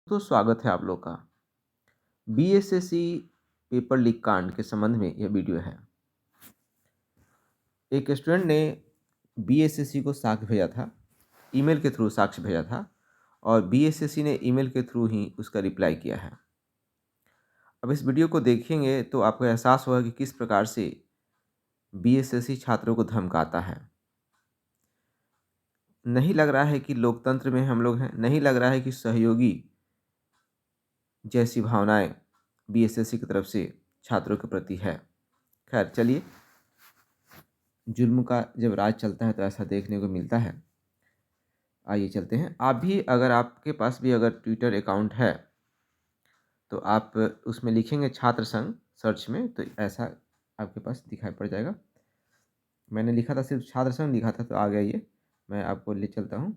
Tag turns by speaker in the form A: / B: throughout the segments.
A: तो स्वागत है आप लोग का बीएसएससी पेपर लीक कांड के संबंध में यह वीडियो है। एक स्टूडेंट ने बीएसएससी को साक्ष्य भेजा था, ईमेल के थ्रू साक्ष्य भेजा था और बीएसएससी ने ईमेल के थ्रू ही उसका रिप्लाई किया है। अब इस वीडियो को देखेंगे तो आपको एहसास होगा कि किस प्रकार से बीएसएससी छात्रों को धमकाता है। नहीं लग रहा है कि लोकतंत्र में हम लोग हैं, नहीं लग रहा है कि सहयोगी जैसी भावनाएं बीएसएससी की तरफ से छात्रों के प्रति है। खैर चलिए, जुल्म का जब राज चलता है तो ऐसा देखने को मिलता है। आइए चलते हैं। आप भी अगर आपके पास भी अगर ट्विटर अकाउंट है तो आप उसमें लिखेंगे छात्र संघ सर्च में तो ऐसा आपके पास दिखाई पड़ जाएगा। मैंने लिखा था, सिर्फ छात्र संघ लिखा था तो आ गया ये। मैं आपको ले चलता हूँ।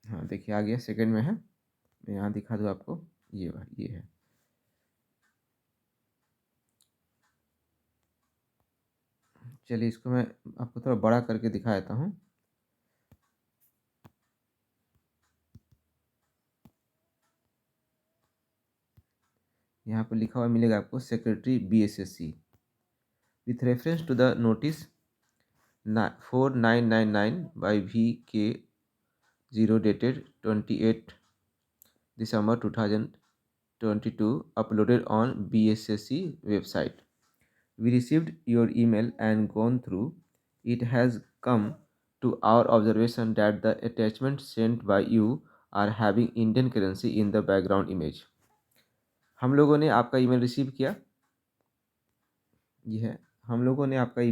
A: हाँ देखिए, आ गया, सेकंड में है। मैं यहाँ दिखा दूँ आपको, ये है। चलिए इसको मैं आपको थोड़ा बड़ा करके दिखा देता हूँ। यहाँ पर लिखा हुआ मिलेगा आपको, secretary BSSC with reference to the notice 4999 by VK0 dated 28 December 2022 uploaded on BSSC website. We received your email and gone through. It has come to our observation that the attachments sent by you are having Indian currency in the background image. हम लोगों ने आपका email receive किया, ये है। हम लोगों ने आपका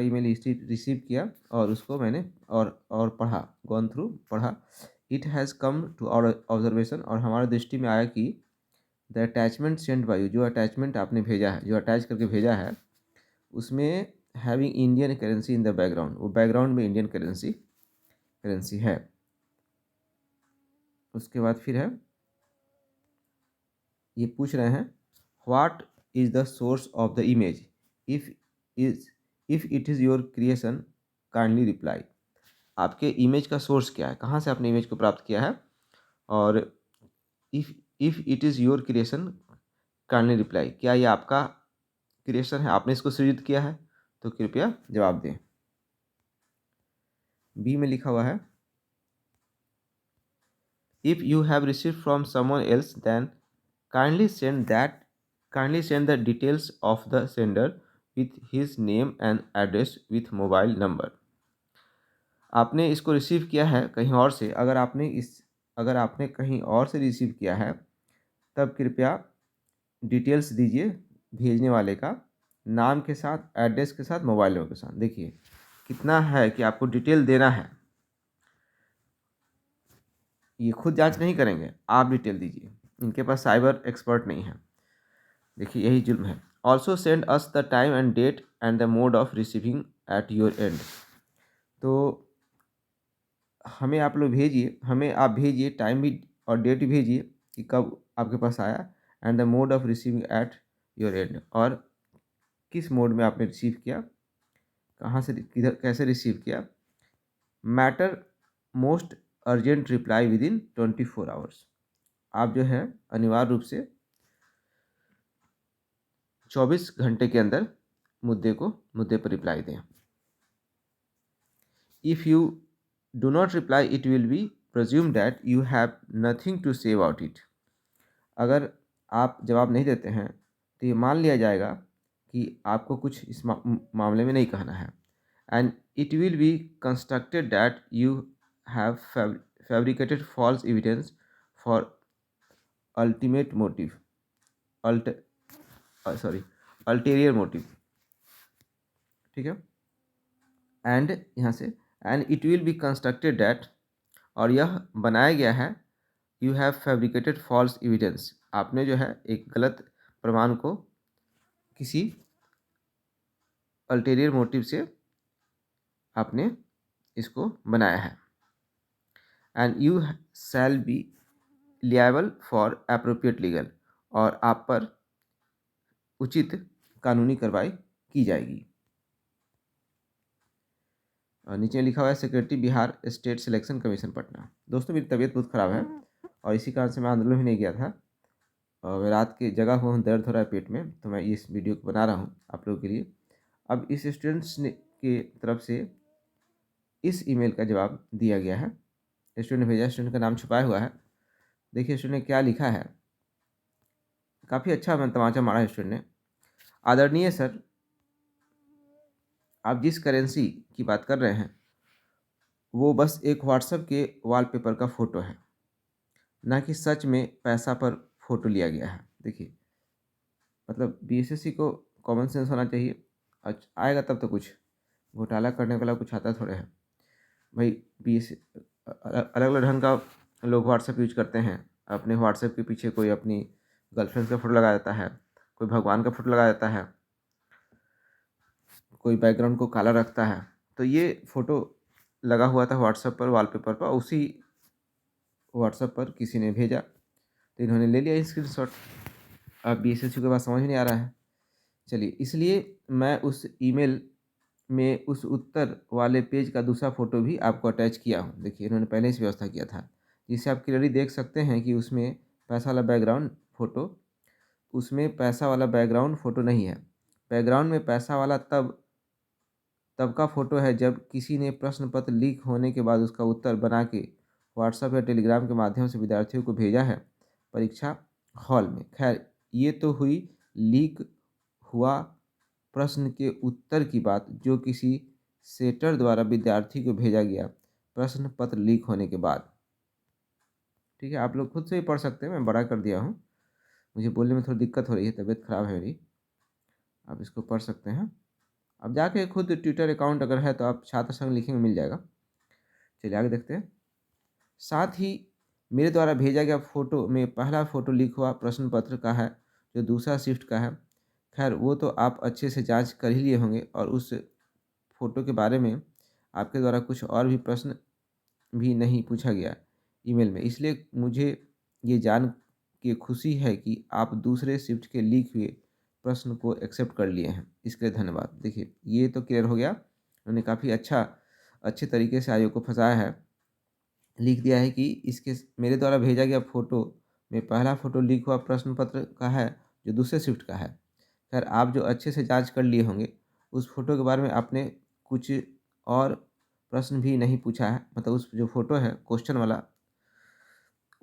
A: ईमेल रिसीव किया और उसको मैंने और पढ़ा, गॉन थ्रू पढ़ा। It has come to our observation, और हमारी दृष्टि में आया कि the attachment sent by you, जो अटैचमेंट आपने भेजा है, जो अटैच करके भेजा है, उसमें having Indian currency in the background, वो बैकग्राउंड में इंडियन करेंसी है। उसके बाद फिर है, ये पूछ रहे हैं what is the source of the image, if it is your creation kindly reply. आपके इमेज का सोर्स क्या है, कहाँ से आपने इमेज को प्राप्त किया है, और if it is your creation kindly reply, क्या ये आपका क्रिएशन है, आपने इसको सृजित किया है, तो कृपया जवाब दें। बी में लिखा हुआ है, if you have receive from someone else then kindly send the details of the sender with his name and address with mobile number. आपने इसको रिसीव किया है कहीं और से, अगर आपने कहीं और से रिसीव किया है तब कृपया डिटेल्स दीजिए भेजने वाले का, नाम के साथ, एड्रेस के साथ, मोबाइल नंबर के साथ। देखिए कितना है कि आपको डिटेल देना है, ये खुद जांच नहीं करेंगे, आप डिटेल दीजिए। इनके पास साइबर एक्सपर्ट नहीं है। देखिए यही जुल्म है। Also send us the time and date and the mode of receiving at your end. तो हमें आप लोग भेजिए, हमें आप भेजिए टाइम भी और डेट भी भेजिए कि कब आपके पास आया, and the mode of receiving at your and, और किस मोड में आपने रिसीव किया, कहाँ से, किधर, कैसे रिसीव किया। Matter most urgent reply with in 24 hours. आप जो है अनिवार्य रूप से 24 घंटे के अंदर मुद्दे पर रिप्लाई दें। If you do not reply it will B presume that you have nothing to say about it। अगर आप जवाब नहीं देते हैं तो ये मान लिया जाएगा कि आपको कुछ इस मामले में नहीं कहना है। And it will be constructed that you have fabricated false evidence for ultimate motive, ulterior motive. ठीक है, एंड यहाँ से, and it will be constructed that, और यह बनाया गया है, you have fabricated false evidence, आपने जो है एक गलत प्रमाण को किसी अल्टीरियर मोटिव से आपने इसको बनाया है। And you shall be liable for appropriate legal, और आप पर उचित कानूनी कार्रवाई की जाएगी। और नीचे लिखा हुआ है secretary Bihar state selection commission Patna. दोस्तों मेरी तबीयत बहुत ख़राब है और इसी कारण से मैं आंदोलन भी नहीं गया था और मैं रात की जगह हुआ हूँ, दर्द हो रहा है पेट में, तो मैं इस वीडियो को बना रहा हूँ आप लोगों के लिए। अब इस स्टूडेंट्स ने की तरफ से इस ईमेल का जवाब दिया गया है। स्टूडेंट ने भेजा, स्टूडेंट का नाम छुपाया हुआ है। देखिए स्टूडेंट ने क्या लिखा है, काफ़ी अच्छा मैं तमाचा मारा है स्टूडेंट ने। आदरणीय सर, आप जिस करेंसी की बात कर रहे हैं वो बस एक व्हाट्सएप के वॉलपेपर का फ़ोटो है, ना कि सच में पैसा पर फोटो लिया गया है। देखिए मतलब बीएसएससी को कॉमन सेंस होना चाहिए, आएगा तब तो कुछ घोटाला करने वाला कुछ आता थोड़े है भाई। बीएस अलग अलग ढंग का लोग व्हाट्सएप यूज करते हैं। अपने व्हाट्सएप के पीछे कोई अपनी गर्लफ्रेंड का फ़ोटो लगा देता है, कोई भगवान का फ़ोटो लगा देता है, कोई बैकग्राउंड को काला रखता है। तो ये फ़ोटो लगा हुआ था व्हाट्सएप पर वॉलपेपर पर, उसी व्हाट्सएप पर किसी ने भेजा तो इन्होंने ले लिया स्क्रीनशॉट। अब बीएसएससी के पास समझ में नहीं आ रहा है। चलिए, इसलिए मैं उस ईमेल में उस उत्तर वाले पेज का दूसरा फ़ोटो भी आपको अटैच किया हूँ। देखिए इन्होंने पहले से व्यवस्था किया था, जिससे आप क्लियरली देख सकते हैं कि उसमें पैसा वाला बैकग्राउंड फ़ोटो, उसमें पैसा वाला बैकग्राउंड फ़ोटो नहीं है। बैकग्राउंड में पैसा वाला तब तब का फ़ोटो है जब किसी ने प्रश्न पत्र लीक होने के बाद उसका उत्तर बना के व्हाट्सएप या टेलीग्राम के माध्यम से विद्यार्थियों को भेजा है परीक्षा हॉल में। खैर ये तो हुई लीक हुआ प्रश्न के उत्तर की बात, जो किसी सेटर द्वारा विद्यार्थी को भेजा गया प्रश्न पत्र लीक होने के बाद। ठीक है, आप लोग खुद से भी पढ़ सकते हैं, मैं बड़ा कर दिया हूँ, मुझे बोलने में थोड़ी दिक्कत हो रही है, तबीयत ख़राब है मेरी। आप इसको पढ़ सकते हैं। अब जाके खुद ट्विटर अकाउंट अगर है तो आप छात्र संघ लिखेंगे मिल जाएगा। चलिए आगे देखते हैं। साथ ही मेरे द्वारा भेजा गया फ़ोटो में पहला फ़ोटो लीक हुआ प्रश्न पत्र का है, जो दूसरा शिफ्ट का है। खैर वो तो आप अच्छे से जांच कर ही लिए होंगे और उस फ़ोटो के बारे में आपके द्वारा कुछ और भी प्रश्न भी नहीं पूछा गया ईमेल में, इसलिए मुझे ये जान के खुशी है कि आप दूसरे शिफ्ट के लीक हुए प्रश्न को एक्सेप्ट कर लिए हैं, इसके लिए धन्यवाद। देखिए ये तो क्लियर हो गया, उन्होंने काफ़ी अच्छे तरीके से आयोग को फंसाया है। लिख दिया है कि इसके मेरे द्वारा भेजा गया फ़ोटो में पहला फ़ोटो लीक हुआ प्रश्न पत्र का है, जो दूसरे शिफ्ट का है। खैर आप जो अच्छे से जांच कर लिए होंगे, उस फ़ोटो के बारे में आपने कुछ और प्रश्न भी नहीं पूछा है, मतलब उस जो फ़ोटो है क्वेश्चन वाला,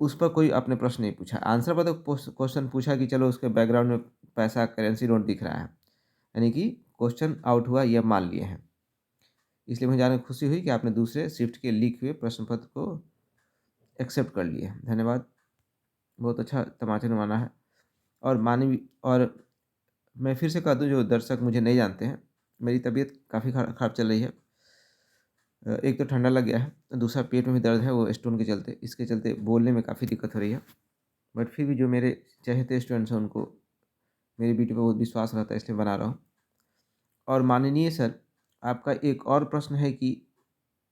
A: उस पर कोई आपने प्रश्न नहीं पूछा। आंसर पर तो क्वेश्चन पूछा कि चलो उसके बैकग्राउंड में पैसा करेंसी नोट दिख रहा है, यानी कि क्वेश्चन आउट हुआ ये मान लिए हैं। इसलिए मुझे जानकर खुशी हुई कि आपने दूसरे शिफ्ट के लीक हुए प्रश्न पत्र को एक्सेप्ट कर लिए। धन्यवाद, बहुत अच्छा तमाचा माना है। और मानवीय, और मैं फिर से कह दूं जो दर्शक मुझे नहीं जानते हैं, मेरी तबीयत काफ़ी खराब चल रही है। एक तो ठंडा लग गया है, दूसरा पेट में भी दर्द है, वो स्टोन के चलते, इसके चलते बोलने में काफ़ी दिक्कत हो रही है। बट फिर भी जो मेरे चहेते स्टूडेंट्स हैं उनको मेरी वीडियो पर बहुत विश्वास रहता है, इसलिए बना रहा हूँ। और माननीय सर, आपका एक और प्रश्न है कि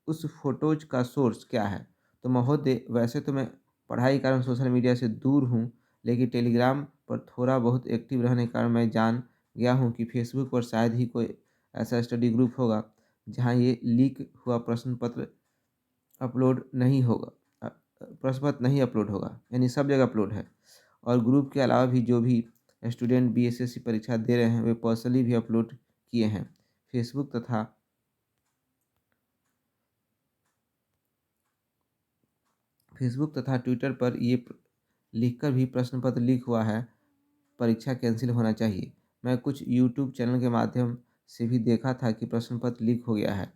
A: उस फोटोज का सोर्स क्या है। तो महोदय, वैसे तो मैं पढ़ाई के कारण सोशल मीडिया से दूर हूँ, लेकिन टेलीग्राम पर थोड़ा बहुत एक्टिव रहने के कारण मैं जान गया हूँ कि फेसबुक पर शायद ही कोई ऐसा स्टडी ग्रुप होगा जहाँ ये लीक हुआ प्रश्न पत्र अपलोड नहीं होगा, प्रश्न पत्र नहीं अपलोड होगा, यानी सब जगह अपलोड है। और ग्रुप के अलावा भी जो भी स्टूडेंट बीएसएससी परीक्षा दे रहे हैं वे पर्सनली भी अपलोड किए हैं। फेसबुक तथा ट्विटर पर ये लिखकर भी प्रश्न पत्र लीक हुआ है, परीक्षा कैंसिल होना चाहिए। मैं कुछ यूट्यूब चैनल के माध्यम से भी देखा था कि प्रश्न पत्र लीक हो गया है,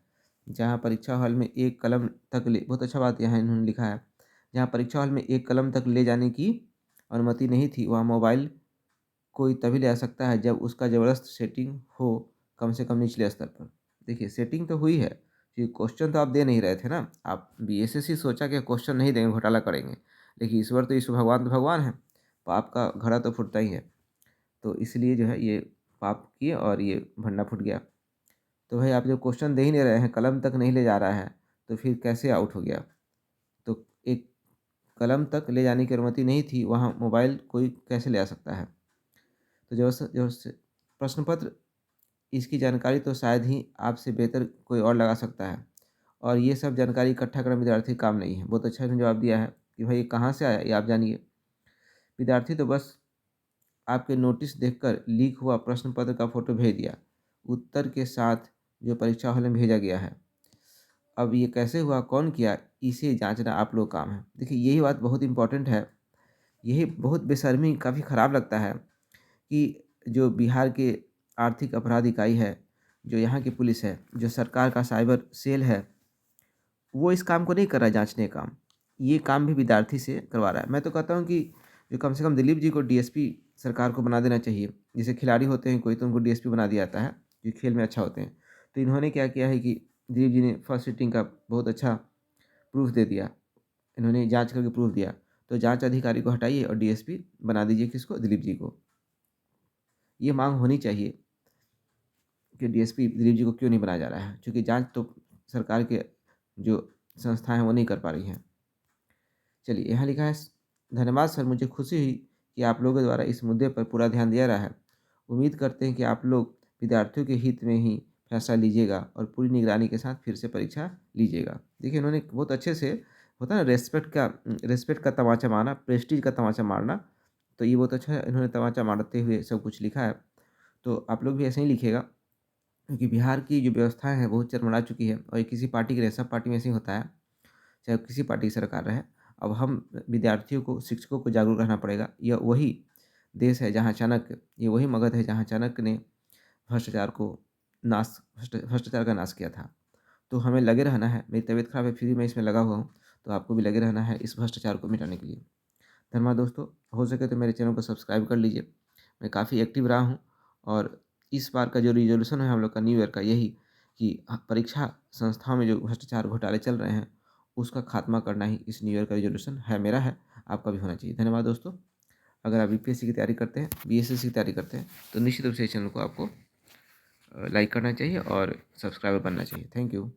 A: जहां परीक्षा हॉल में एक कलम तक ले, बहुत अच्छा बात यहाँ इन्होंने लिखा है, जहां परीक्षा हॉल में एक कलम तक ले जाने की अनुमति नहीं थी, वहाँ मोबाइल कोई तभी ले आ सकता है जब उसका ज़बरदस्त सेटिंग हो, कम से कम निचले स्तर पर। देखिए सेटिंग तो हुई है कि क्वेश्चन तो आप दे नहीं रहे थे ना, आप बीएसएससी सोचा कि क्वेश्चन नहीं देंगे, घोटाला करेंगे, लेकिन ईश्वर तो भगवान तो भगवान है, पाप का घड़ा तो फूटता ही है। तो इसलिए जो है ये पाप किए और ये भंडा फूट गया। तो भाई आप जब क्वेश्चन दे ही नहीं रहे हैं, कलम तक नहीं ले जा रहा है, तो फिर कैसे आउट हो गया। तो एक कलम तक ले जाने की अनुमति नहीं थी, वहाँ मोबाइल कोई कैसे ले आ सकता है। तो जो प्रश्न पत्र, इसकी जानकारी तो शायद ही आपसे बेहतर कोई और लगा सकता है। और ये सब जानकारी इकट्ठा करना विद्यार्थी का काम नहीं है। बहुत अच्छा इन्होंने जवाब दिया है कि भाई ये कहाँ से आया ये आप जानिए। विद्यार्थी तो बस आपके नोटिस देखकर लीक हुआ प्रश्न पत्र का फोटो भेज दिया, उत्तर के साथ जो परीक्षा हॉल में भेजा गया है। अब ये कैसे हुआ, कौन किया, इसे जांचना आप लोग काम है। देखिए यही बात बहुत इंपॉर्टेंट है। यही बहुत बेशर्मी, काफ़ी ख़राब लगता है कि जो बिहार के आर्थिक अपराध इकाई है, जो यहाँ की पुलिस है, जो सरकार का साइबर सेल है, वो इस काम को नहीं कर रहा है, जांचने का काम। ये काम भी विद्यार्थी से करवा रहा है। मैं तो कहता हूँ कि जो कम से कम दिलीप जी को डीएसपी सरकार को बना देना चाहिए। जैसे खिलाड़ी होते हैं कोई, तो उनको डीएसपी बना दिया जाता है, जो खेल में अच्छा होते हैं। तो इन्होंने क्या किया है कि दिलीप जी ने फर्स्ट सिटिंग का बहुत अच्छा प्रूफ दे दिया, इन्होंने जांच करके प्रूफ दिया। तो जांच अधिकारी को हटाइए और डीएसपी बना दीजिए किसको, दिलीप जी को। ये मांग होनी चाहिए कि डीएसपी दिलीप जी को क्यों नहीं बनाया जा रहा है, क्योंकि जांच तो सरकार के जो संस्थाएं हैं वो नहीं कर पा रही हैं। चलिए यहाँ लिखा है, धन्यवाद सर, मुझे खुशी हुई कि आप लोगों द्वारा इस मुद्दे पर पूरा ध्यान दिया रहा है। उम्मीद करते हैं कि आप लोग विद्यार्थियों के हित में ही फैसला लीजिएगा और पूरी निगरानी के साथ फिर से परीक्षा लीजिएगा। देखिए इन्होंने बहुत अच्छे से, होता है ना रेस्पेक्ट का तमाचा मारना, प्रेस्टीज का तमाचा मारना, तो ये बहुत अच्छा इन्होंने तमाचा मारते हुए सब कुछ लिखा है। तो आप लोग भी ऐसे ही लिखिएगा, क्योंकि बिहार की जो व्यवस्था है बहुत चरमरा चुकी है और ये किसी पार्टी की रहे, सब पार्टी में ऐसे ही होता है, चाहे किसी पार्टी की सरकार रहे। अब हम विद्यार्थियों को, शिक्षकों को जागरूक रहना पड़ेगा। यह वही देश है जहाँ चाणक्य, ये वही मगध है जहाँ चाणक्य ने भ्रष्टाचार को भ्रष्टाचार का नाश किया था। तो हमें लगे रहना है। मेरी तबीयत खराब है फिर भी मैं इसमें लगा हुआ हूँ, तो आपको भी लगे रहना है इस भ्रष्टाचार को मिटाने के लिए। धन्यवाद दोस्तों, हो सके तो मेरे चैनल को सब्सक्राइब कर लीजिए। मैं काफ़ी एक्टिव रहा हूँ और इस बार का जो रिजोल्यूशन है हम लोग का न्यू ईयर का, यही कि परीक्षा संस्थाओं में जो भ्रष्टाचार घोटाले चल रहे हैं उसका खात्मा करना ही इस न्यू ईयर का रिजोल्यूशन है, मेरा है, आपका भी होना चाहिए। धन्यवाद दोस्तों। अगर आप यूपीएससी की तैयारी करते हैं, बीएसएससी की तैयारी करते हैं, तो निश्चित रूप से इस चैनल को आपको लाइक करना चाहिए और सब्सक्राइबर बनना चाहिए। Thank you.